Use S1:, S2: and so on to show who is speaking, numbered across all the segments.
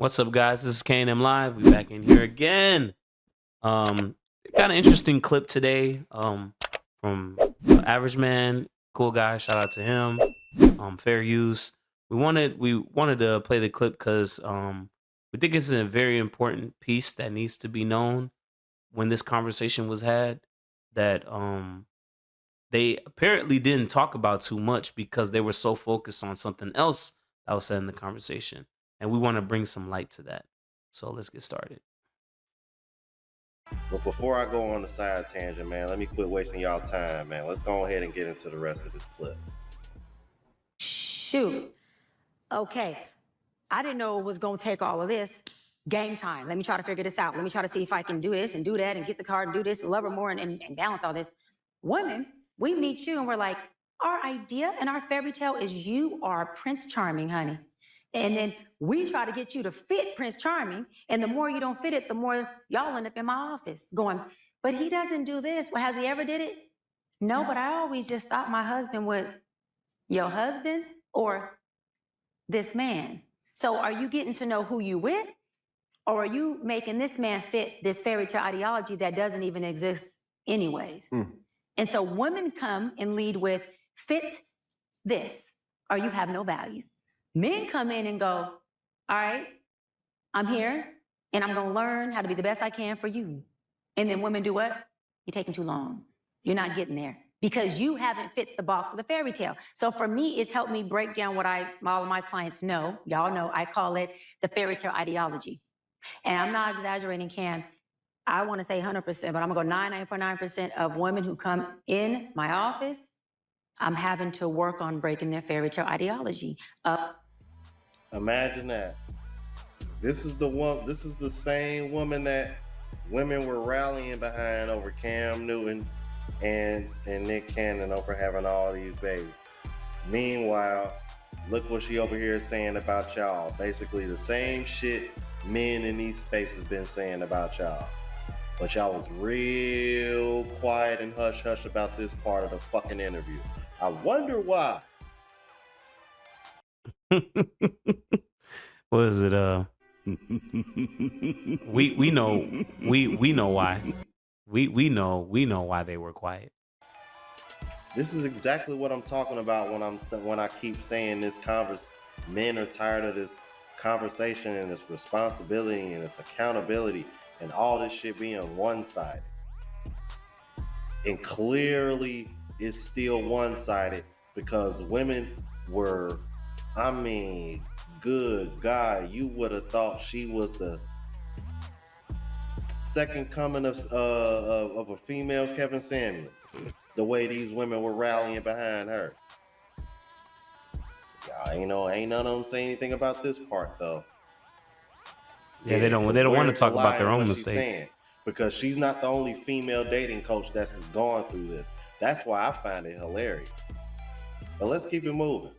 S1: What's up, guys? This is K&M Live. We back in here again. Um, Got an interesting clip today. From Average Man, cool guy. Shout out to him. Fair use. We wanted to play the clip because we think it's a very important piece that needs to be known when this conversation was had. That they apparently didn't talk about too much because they were so focused on something else that was said in the conversation. And we want to bring some light to that. So let's get started.
S2: But before I go on the side tangent, man, let me quit wasting y'all time, man. Let's go ahead and get into the rest of this clip.
S3: Shoot. Okay. I didn't know it was going to take all of this. Game time. Let me try to figure this out. Let me try to see if I can do this and do that and get the card and do this and love her more and balance all this. Women, we meet you and we're like, our idea and our fairy tale is you are Prince Charming, honey. And then we try to get you to fit Prince Charming. And the more you don't fit it, the more y'all end up in my office going, but he doesn't do this. Well, has he ever did it? No, but I always just thought my husband would. Your husband or this man? So are you getting to know who you with? Or are you making this man fit this fairy tale ideology that doesn't even exist anyways? And so women come and lead with fit this, or you have no value. Men come in and go, all right, I'm here and I'm going to learn how to be the best I can for you. And then women do what? You're taking too long. You're not getting there because you haven't fit the box of the fairy tale. So for me, it's helped me break down what all of my clients know. Y'all know I call it the fairy tale ideology. And I'm not exaggerating, Cam. I want to say 100%, but I'm going to go 99.9% of women who come in my office, I'm having to work on breaking their fairy tale ideology up.
S2: Imagine that. This is the same woman that women were rallying behind over Cam Newton and Nick Cannon over having all these babies. Meanwhile, look what she over here is saying about y'all. Basically the same shit men in these spaces been saying about y'all. But y'all was real quiet and hush-hush about this part of the fucking interview. I wonder why.
S1: What is it? We know why. We know why they were quiet.
S2: This is exactly what I'm talking about when I keep saying this men are tired of this conversation and this responsibility and this accountability and all this shit being one-sided. And clearly it's still one-sided because women were, good God, you would have thought she was the second coming of a female Kevin Samuels. The way these women were rallying behind her. Y'all ain't none of them say anything about this part though.
S1: Yeah, they don't want to talk about their own mistakes.
S2: Because she's not the only female dating coach that's gone through this. That's why I find it hilarious. But let's keep it moving.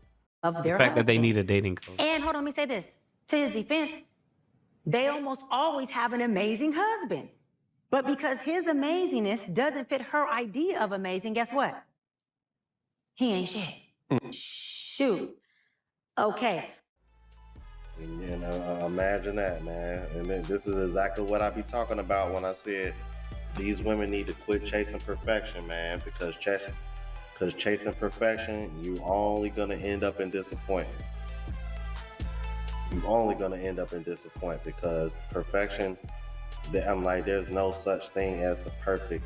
S3: Of their
S1: The fact that they
S3: husband.
S1: need a dating coach.
S3: And hold on, let me say this. To his defense, they almost always have an amazing husband. But because his amazingness doesn't fit her idea of amazing, guess what? He ain't shit. Shoot. Okay.
S2: Imagine that, man. And then this is exactly what I be talking about when I said these women need to quit chasing perfection, man. Because chasing perfection, you only gonna end up in disappointment. You're only gonna end up in disappointment because perfection. I'm like, there's no such thing as the perfect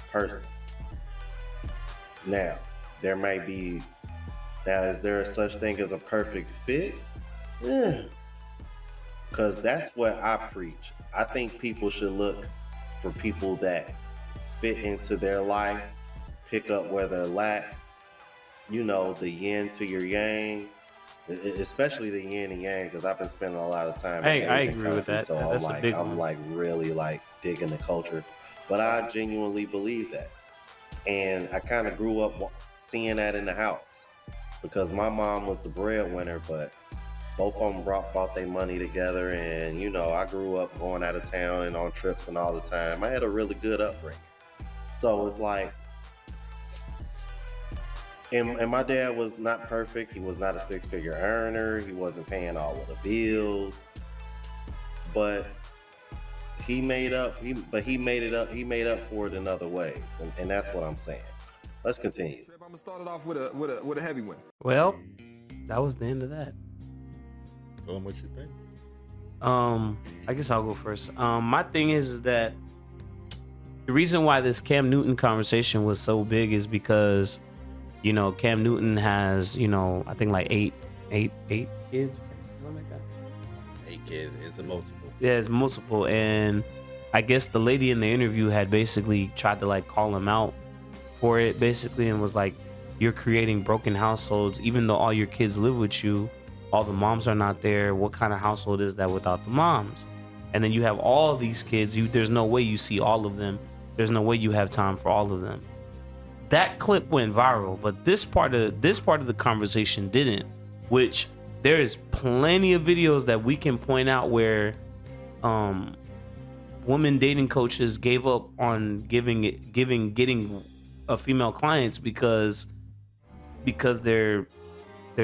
S2: person. Now, is there such thing as a perfect fit? Yeah. Because that's what I preach. I think people should look for people that fit into their life, pick up where they're lack, the yin to your yang, especially the yin and yang, because I've been spending a lot of time.
S1: I agree with that.
S2: So I'm really digging the culture, but I genuinely believe that, and I kind of grew up seeing that in the house because my mom was the breadwinner, but both of them brought their money together, and I grew up going out of town and on trips and all the time. I had a really good upbringing, so it's like. And my dad was not perfect. He was not a six-figure earner. He wasn't paying all of the bills. but he made up. He made it up. He made up for it in other ways, and that's what I'm saying. Let's continue.
S4: I'm gonna start it off with a heavy one.
S1: Well, that was the end of that.
S5: Tell them what you think.
S1: I guess I'll go first. My thing is that the reason why this Cam Newton conversation was so big is because, you know, Cam Newton has, you know, I think like eight kids. Something like that.
S5: 8 kids. It's a multiple.
S1: Yeah, it's multiple. And I guess the lady in the interview had basically tried to like call him out for it, basically, and was like, you're creating broken households, even though all your kids live with you. All the moms are not there. What kind of household is that without the moms? And then you have all these kids. There's no way you see all of them. There's no way you have time for all of them. That clip went viral, but this part of the conversation didn't. Which there is plenty of videos that we can point out where women dating coaches gave up on getting female clients because their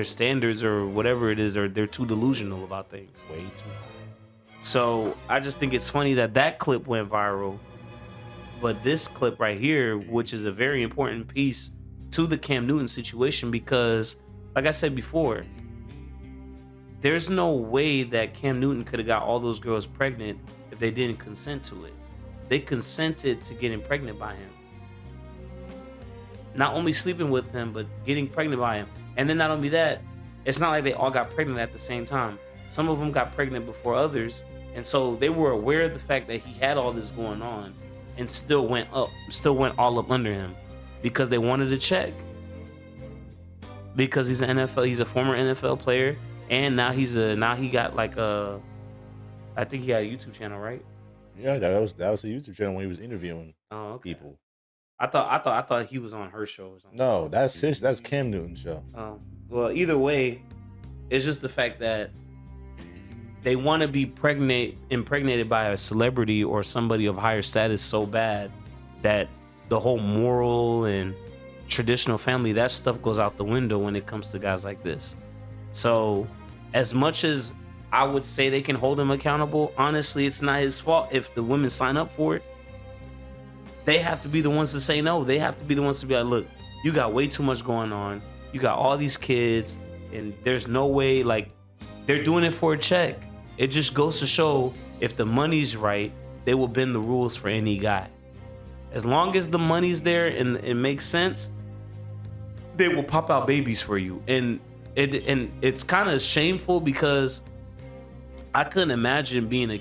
S1: standards or whatever it is, or they're too delusional about things.
S5: Way too high.
S1: So I just think it's funny that clip went viral, but this clip right here, which is a very important piece to the Cam Newton situation, because like I said before, there's no way that Cam Newton could have got all those girls pregnant if they didn't consent to it. They consented to getting pregnant by him. Not only sleeping with him, but getting pregnant by him. And then not only that, it's not like they all got pregnant at the same time. Some of them got pregnant before others. And so they were aware of the fact that he had all this going on and still went all up under him because they wanted to check. Because he's a former NFL player. And now he got like I think he got a YouTube channel, right?
S5: Yeah, that was a YouTube channel when he was interviewing people.
S1: I thought he was on her show or something.
S5: No, that's Cam Newton's show.
S1: Well, either way, it's just the fact that they want to be impregnated by a celebrity or somebody of higher status so bad that the whole moral and traditional family, that stuff goes out the window when it comes to guys like this. So as much as I would say they can hold him accountable, honestly, it's not his fault if the women sign up for it. They have to be the ones to say no. They have to be the ones to be like, look, you got way too much going on. You got all these kids, and there's no way, like, they're doing it for a check. It just goes to show if the money's right, they will bend the rules for any guy. As long as the money's there and it makes sense, they will pop out babies for you. And it's kind of shameful because I couldn't imagine being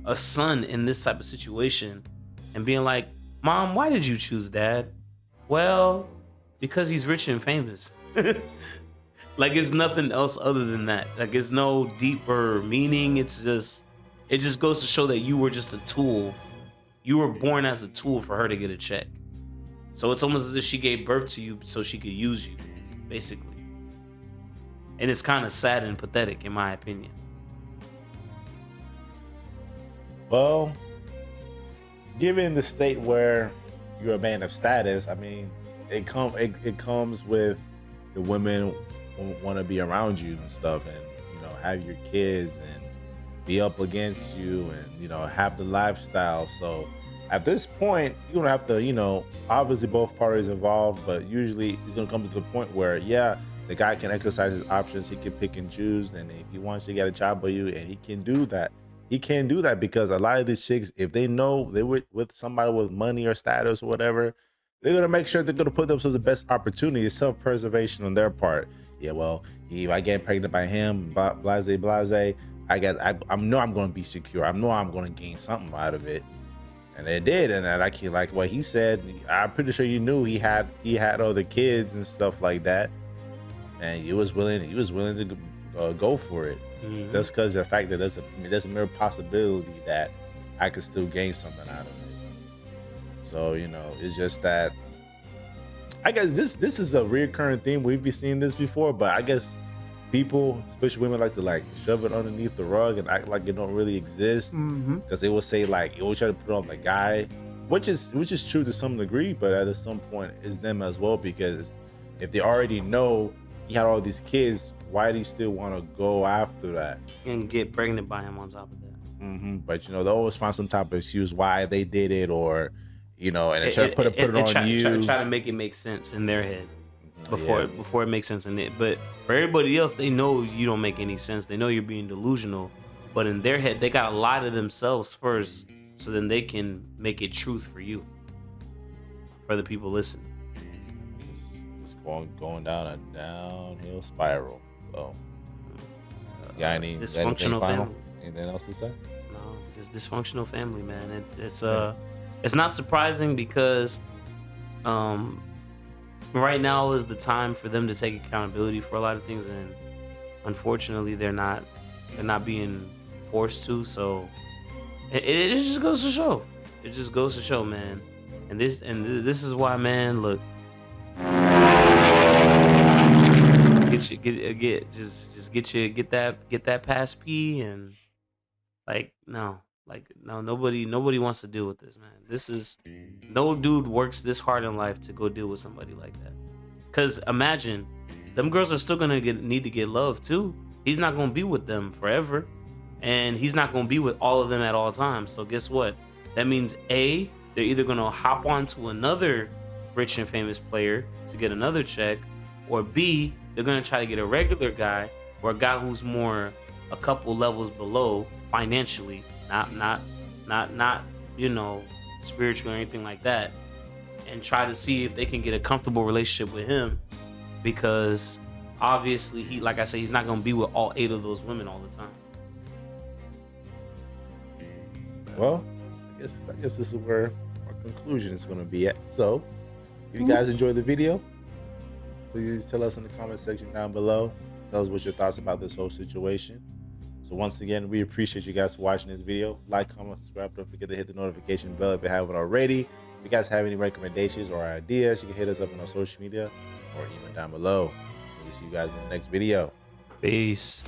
S1: a son in this type of situation and being like, Mom, why did you choose Dad? Well, because he's rich and famous. Like, it's nothing else other than that. Like, it's no deeper meaning. It just goes to show that you were just a tool. You were born as a tool for her to get a check. So it's almost as if she gave birth to you so she could use you, basically. And it's kind of sad and pathetic, in my opinion.
S5: Well, given the state where you're a man of status, I mean, it comes with the women want to be around you and stuff, and have your kids and be up against you, and have the lifestyle. So at this point, you're gonna have to, obviously both parties involved, but usually it's gonna come to the point where, the guy can exercise his options. He can pick and choose, and if he wants to get a child by you, and he can do that. He can't do that because a lot of these chicks, if they know they were with somebody with money or status or whatever, they're gonna make sure they're gonna put themselves the best opportunity. It's self-preservation on their part. Yeah, well, if I get pregnant by him, blase, I know I'm gonna be secure. I know I'm gonna gain something out of it, and they did. And like what he said, I'm pretty sure you knew he had other kids and stuff like that, and he was willing to go for it. Mm-hmm. Just because of the fact that there's a mere possibility that I could still gain something out of it. So it's just that I guess this is a recurring theme. We've been seeing this before, but I guess people, especially women, like to shove it underneath the rug and act like it don't really exist, because they will say they will try to put it on the guy, which is true to some degree, but at some point it's them as well, because if they already know he had all these kids, why do you still want to go after that
S1: and get pregnant by him on top of that?
S5: But you know, they always find some type of excuse why they did it, or you know, and they try to put it on you.
S1: Try to make it make sense in their head
S5: Yeah.
S1: before it makes sense in it. But for everybody else, they know you don't make any sense. They know you're being delusional. But in their head, they gotta lie to themselves first, so then they can make it truth for you, for the people listening.
S5: It's going down a downhill spiral. So, yeah,
S1: Dysfunctional family.
S5: Anything else to say?
S1: No, just dysfunctional family, man. It's not surprising because right now is the time for them to take accountability for a lot of things, and unfortunately they're not being forced to. So it just goes to show. It just goes to show, man. And this is why, man, look, get that pass P, and nobody wants to deal with this, man. No dude works this hard in life to go deal with somebody like that. Cause imagine, them girls are still gonna need to get love too. He's not gonna be with them forever, and he's not gonna be with all of them at all times. So guess what? That means A, they're either gonna hop onto another rich and famous player to get another check, or B, they're gonna try to get a regular guy or a guy who's more a couple levels below financially, not spiritual or anything like that, and try to see if they can get a comfortable relationship with him, because obviously like I said, he's not gonna be with all 8 of those women all the time.
S5: Well, I guess this is where our conclusion is going to be at. So, if you guys enjoyed the video, please tell us in the comment section down below. Tell us what your thoughts about this whole situation. So once again, we appreciate you guys for watching this video. Like, comment, subscribe. Don't forget to hit the notification bell if you haven't already. If you guys have any recommendations or ideas, you can hit us up on our social media or email down below. We'll see you guys in the next video.
S1: Peace.